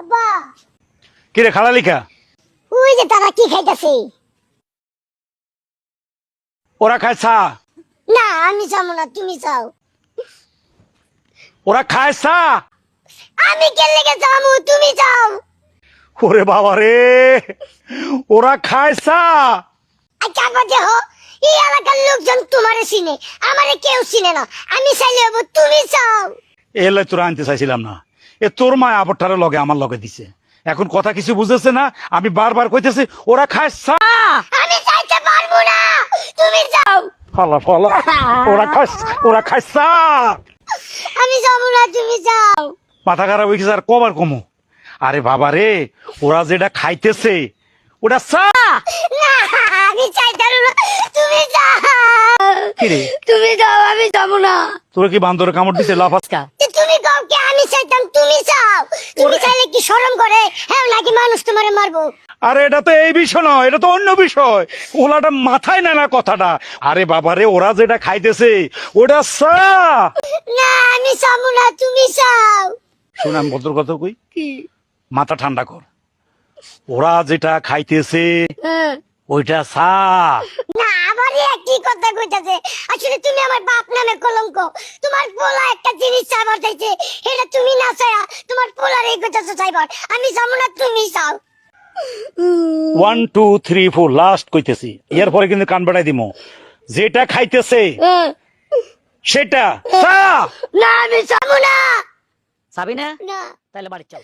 আব্বা কি রে খালা লিখা? ওই যে তারা কি খাইতাছে? ওরা খায় চা। না আমি যাবো না, তুমি যাও। ওরা খায় চা। আমি কে লেগে যাবো, তুমি যাও। ওরে বাবা রে, ওরা খায় চা। আচ্ছা আব্বা দেখো, এই এলাকার লোকজন তোমারে চিনে, আমারে কেউ চিনে না। আমি চাইলে হবো, তুমি যাও। এলে তোরা আনতে চাইছিলাম না। এ তোর মা আবরটারে লগে আমার লগে দিছে, এখন কথা কিছু বুঝেছে না। আমি বারবার কইতেছি ওরা খায় চা। আমি চাইতে পারবো না, তুমি যাও। ফলা ফলা, ওরা খায় চা। আমি যাবো না, তুমি যাও। মাথা খারাপ হয়ে গেছে আর কবার কমো। আরে বাবা রে, ওরা যেটা খাইতেছে ওটা চা। না আমি চাইতে না, তুমি যাও। কিরে তুমি যাও, আমি যাবো না। তোরা কি বান্দরে কামড় দিছে লাফাসকা? তুমি কাউকে, আমি চাইতাম, তুমি চাও। তুমি চাইলে কি শরম করে? হ্যাঁ নাকি মানুষ তোমারে মারবো? আরে এটা তো এই বিষয় নয়, এটা তো অন্য বিষয়। ওলাটা মাথায় নেয় না কথাটা। আরে বাবা রে, ওরা যেটা খাইতেছে ওটা চা। না আমি যাবো না, তুমি চাও। শুন আমি ভদ্র কথা কই, কি? মাথা ঠান্ডা কর। ওরা যেটা খাইতেছে ওইটা চা। না আমারই একই কথা কইতাছে। আসলে তুমি আমার বাপ নামে কলঙ্ক। তোমার পোলা একটা জিনিস চাইবার চাইছে, এটা তুমি না চাইয়া তোমার পোলার এই কইতাছো চাইবার। আমি যাবো না, তুমি চাও। 1 2 3 4 লাস্ট কইতেছি, এরপরে কিন্তু কান বাড়াই দিমু। যেটা খাইতেছে সেটা চা। না আমি যাবো না। সাবি না? না তাহলে বাড়ি চল।